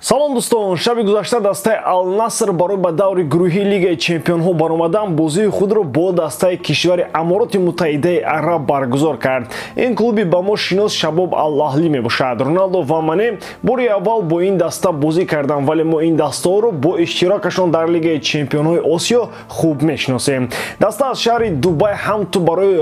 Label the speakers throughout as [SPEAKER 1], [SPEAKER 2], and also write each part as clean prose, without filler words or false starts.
[SPEAKER 1] салом дӯстон, шаби гузашта дастаи Ал-Наср барои ба даври гурӯҳии Лигаи Чемпионҳо баромадан бозии худро бо дастаи кишвари Амороти Муттаҳидаи Араб баргузор кард. Ин клуби ба мо шинос Шабоб Ал-Аҳлӣ мебошад. Роналдо ва Мане бори аввал бо ин даста бозӣ карданд, вале мо ин дастаҳоро бо иштирокашон дар Лигаи Чемпионҳои Осиё хуб мешиносем. Даста аз шаҳри Дубай ҳамту барои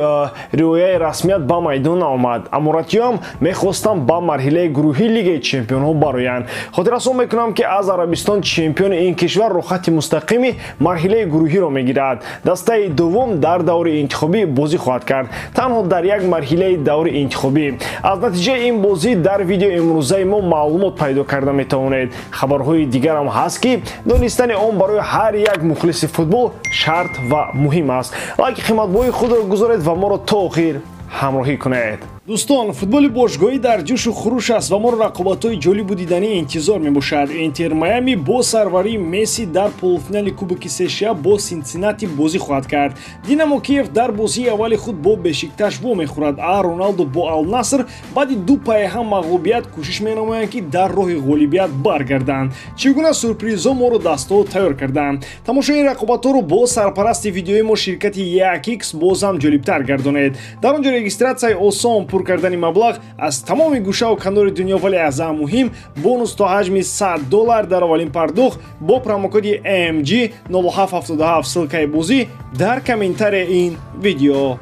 [SPEAKER 1] риояи расмият ба майдон наомад. Аморатиёам мехостанд ба марҳилаи гурӯҳии Лигаи Чемпионҳо бароянд. Хотиррасон мекунам ки аз Арабистон чемпиони ин кишвар рухати мустақими марҳилаи гурӯҳиро мегирад. Дастаи дуввум дар даври интихобӣ бозӣ хоҳад кард, танҳо дар як марҳилаи даври интихобӣ. Аз натиҷаи ин бозӣ дар видеои имрӯзаи мо маълумот пайдо карда метавонед. Хабарҳои дигарам ҳаст ки донистани он барои ҳар як мухлиси футбол шарт ва муҳим аст. лайки қиматбоҳи худро гузоред ва моро то охир ҳамроҳӣ кунед. дӯстон, футболи бошгоҳӣ дар ҷӯшу хуруш аст ва моро рақобатҳои ҷолибу диданӣ интизор мебошад. Интер Майами бо сарварии Месси дар полуфинали Кубоки США бо Синсинати бозӣ хоҳад кард. Динамо Киев дар бозии аввали худ бо Бешикташ во мехӯрад, а Роналдо бо Ал-Наср баъди ду пайҳам мағлубият кӯшиш менамоянд ки дар роҳи ғолибият баргарданд. Чӣ гуна сюрпризҳо моро дастҳо тайёр карданд. Тамошои ин рақобатҳоро бо сарпарасти видеои мо ширкати Якикс бозам ҷолибтар гардонед. Дар он ҷо регистратсияи осон пур кардани маблағ аз тамоми гӯшаву канори дунё, вале аз ҳам муҳим бонус то ҳаҷми $100 дар аввалин пардохт бо промокоди AMG 0777 ссилкаи бозӣ дар комментарияи ин видео.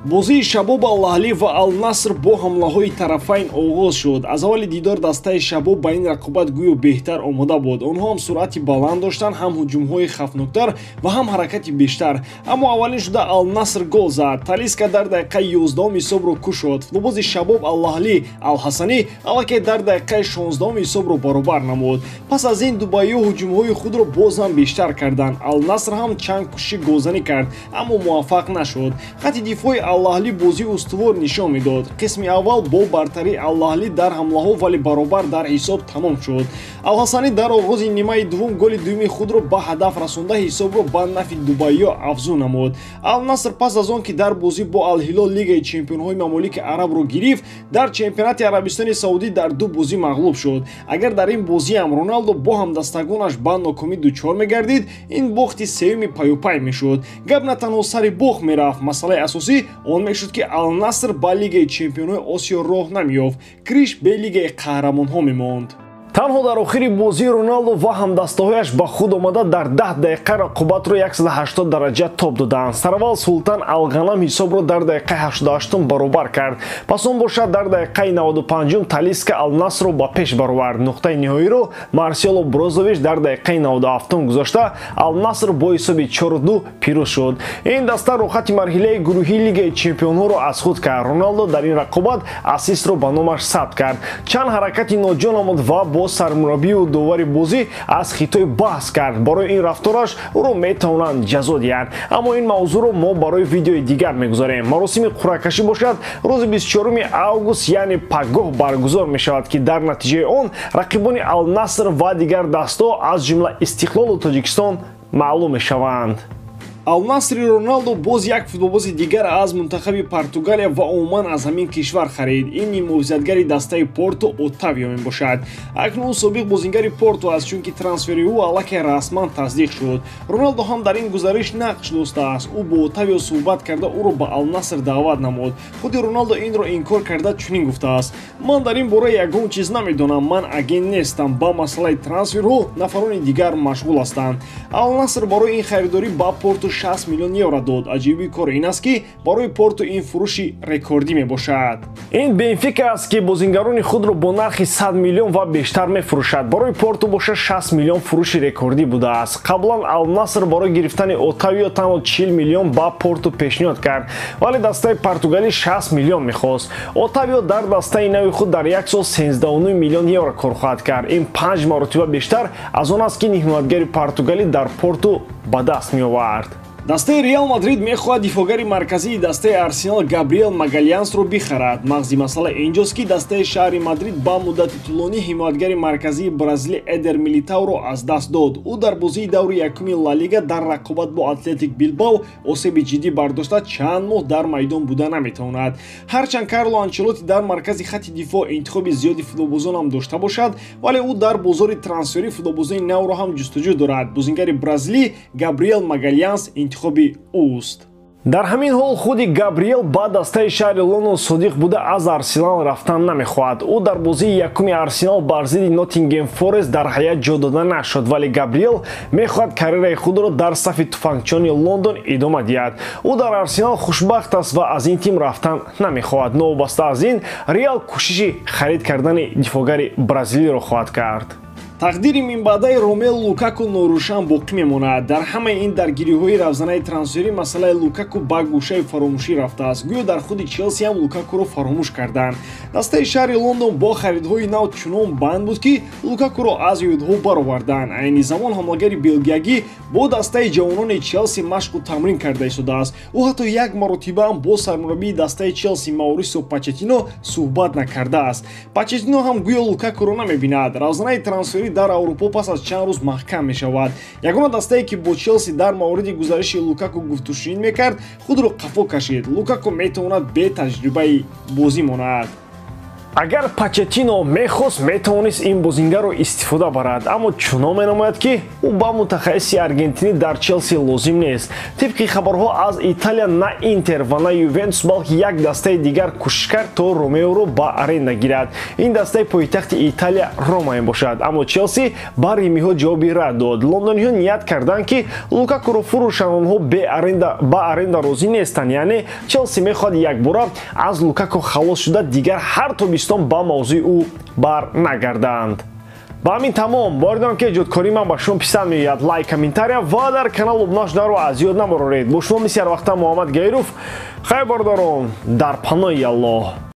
[SPEAKER 1] бозии Шабоб Ал-Аҳлӣ ва Ал-Наср бо ҳамлаҳои тарафайн оғоз шуд. Аз аввали дидор дастаи Шабоб ба ин рақобат гӯё беҳтар омода буд. Онҳо ҳам суръати баланд доштанд, ҳам ҳуҷумҳои хавфноктар ва ҳам ҳаракати бештар. Аммо аввалин шуда Ал-Наср гол зад. Талиска дар дақиқаи 11 ҳисобро кушод. Футболбози Шабоб Ал-Аҳлӣ Ал-Ҳасанӣ аллакай дар дақиқаи 16 ҳисобро баробар намуд. Пас аз ин дубайиё ҳуҷумҳои худро боз ҳам бештар карданд. Ал-Наср ҳам чанд кӯшиши голзанӣ кард, аммо муваффақ нашуд. хати дифои Ал-Аҳлӣ бозӣ устувор нишон медод. қисми аввал бо бартарии Ал-Аҳлӣ дар ҳамлаҳо, вале баробар дар ҳисоб тамом шуд. Ал-Ҳасанӣ дар оғози нимаи дуввум голи дуюми худро ба ҳадаф расонда ҳисобро ба нафи дубайиё афзун намуд. Ал-Наср пас аз он ки дар бозӣ бо Ал-Ҳилол Лигаи Чемпионҳои Мамолики Арабро гирифт, дар чемпионати Арабистони Саудӣ дар ду бозӣ мағлуб шуд. Агар дар ин бозиам Роналдо бо ҳамдастагонаш ба нокомӣ дучор мегардид, ин бохти сеюми паюпай мешуд. гап на танҳо сари бохт мерафт. Масъалаи асосӣ он мешуд ки Ал-Наср ба Лигаи Чемпионҳои Осиё роҳ намеёфт. Криш бе Лигаи Қаҳрамонҳо мемонд. танҳо дар охири бозӣ Роналдо ва ҳамдастаҳояш ба худ омада дар 10 дақиқа рақобатро 180 дараҷа тоб доданд. Сараввал Султан Ал-Ғанам ҳисобро дар дақиқаи 88 баробар кард. Пас он бошад дар дақиқаи 95 Талиска Ал-Насрро ба пеш баровард. нуқтаи ниҳоиро Марсело Брозович дар дақиқаи 97 гузошта Ал-Наср бо ҳисоби 4-2 пирӯз шуд. ин даста рухати марҳилаи гурӯҳии Лигаи Чемпионҳоро аз худ кард. Роналдо дар ин рақобат ассистро ба номаш сабт кард. чанд ҳаракати ноҷо намуд ва бо сармураббию довари бозӣ аз хитой баҳс кард. барои ин рафтораш ӯро метавонанд ҷазо диҳанд, аммо ин мавзӯъро мо барои видеои дигар мегузорем. маросими қуръакашӣ бошад рӯзи 24 август, яъне пагоҳ баргузор мешавад, ки дар натиҷаи он рақибони Ал-Наср ва дигар дастаҳо аз ҷумла Истиқлолу Тоҷикистон маълум мешаванд. Ал-Насри Роналдо боз як футболбози дигар аз мунтахаби Португалия ва умуман аз ҳамин кишвар харид. ин нимувзятгари дастаи Порто Оттавио мебошад. акнун собиқ бозингари Порто аст, чунки трансфери ӯ аллакай расман тасдиқ шуд. Роналдо ҳам дар ин гузариш нақш достааст. ӯ бо Оттавио суҳбат карда ӯро ба Ал-Наср даъват намуд. худи Роналдо инро инкор карда чунин гуфтааст: ман дар ин бора ягон чиз намедонам, ман агент нестам, ба масъалаи трансферҳо нафарони дигар машғул ҳастанд. Ал-Наср барои ин харидорӣ ба Порто 60 миллион евро дод. аҷиби кор ин аст ки барои Порто ин фурӯши рекордӣ мебошад. ин Бенфика аст ки бозингарони худро бо нархи 100 миллион ва бештар мефурӯшад. барои Порто боша 60 миллион фурӯши рекордӣ будааст. қаблан Ал-Наср барои гирифтани Оттавио танҳо 40 миллион ба Порто пешниҳод кард, вале дастаи португалӣ 60 миллион мехост. Оттавио дар дастаи нави худ дар як сол 13.9 миллион евро кор хоҳад кард. ин 5 маротиба бештар аз он аст ки ниҳоятгари португалӣ дар Порто ба даст меовард. дастаи Реал Мадрид мехоҳад дифоъгари марказии дастаи Арсенал Габриэл Магалянсро бихарад. мағзи масъала инҷост ки дастаи шаҳри Мадрид ба муддати тӯлонӣ ҳимоятгари марказии бразилӣ Эдер Милитауро аз даст дод. ӯ дар бозии даври якуми Ла Лига дар рақобат бо Атлетик Билбао осеби ҷиддӣ бардошта чанд моҳ дар майдон буда наметавонад. ҳарчанд Карло Анчелоти дар маркази хатти дифоъ интихоби зиёди футболбозонам дошта бошад, вале ӯ дар бозори трансферӣ футболбозони навро ҳам ҷустуҷӯ дорад. бозингари бразилӣ Габриэл Магалянс интихоби ӯст. дар ҳамин ҳол худи Габриэл ба дастаи шаҳри Лондон содиқ буда аз Арсенал рафтан намехоҳад. ӯ дар бозии якуми Арсенал бар зидди Ноттингем Форест дар ҳайат ҷо дода нашуд, вале Габриэл мехоҳад карьераи худро дар сафи туфангчиёни Лондон идома диҳад. ӯ дар Арсенал хушбахт аст ва аз ин тим рафтан намехоҳад. новобаста аз ин, Реал кӯшиши харид кардани дифоъгари бразилиро хоҳад кард. тақдири минбаъдаи Ромелу Лукаку норӯшан боқӣ мемонад. дар ҳамаи ин даргириҳои равзанаи трансферӣ масъалаи Лукаку ба гӯшаи фаромӯшӣ рафтааст. гӯё дар худи Челси ҳам Лукакуро фаромӯш карданд. дастаи шаҳри Лондон бо харидҳои нав чунон банд буд ки Лукакуро аз ёдҳо бароварданд. айни замон ҳамлагари белгиягӣ бо дастаи ҷавонони Челси машқу тамрин карда истодааст. ӯ ҳатто як маротиба ҳам бо сармураббии дастаи Челси Маурисио Почеттино суҳбат накардааст. Почеттино ҳам гӯё Лукакуро намебинад. равзанаи трансферӣ дар Аврупо пас аз чанд рӯз маҳкам мешавад. ягона дастае ки бо Челси дар мавриди гузариши Лукаку гуфтушунид мекард, худро қафо кашид. Лукаку метавонад бе таҷрибаи бозӣ монад. агар Почеттино мехост, метавонист ин бозингарро истифода барад, аммо чунон менамояд ки ӯ ба мутахассиси аргентинӣ дар Челси лозим нест. тибқи хабарҳо аз Италия на Интер ва на Ювентус балки як дастаи дигар кӯшиш кард то Ромеоро ба аренда гирад. ин дастаи пойтахти Италия Рома мебошад, аммо Челси ба римиҳо ҷавоби рад дод. лондониҳо ният карданд ки Лукакуро фурӯшанд, онҳо ба аренда розӣ нестанд, яъне Челси мехоҳад якбора аз Лукаку халос шуда дигар ҳар тобистон ба мавзӯи ӯ бар нагарданд. ба ҳамин тамом. боридам ки ҷодкории ман ба шумо писанд меояд. лайк, комментария ва дар канал обуна шуданро аз ёд набароред. бо шумо мисли ҳар вақта Муҳаммад Гайров. хайр бордорон дар паноҳи Аллоҳ.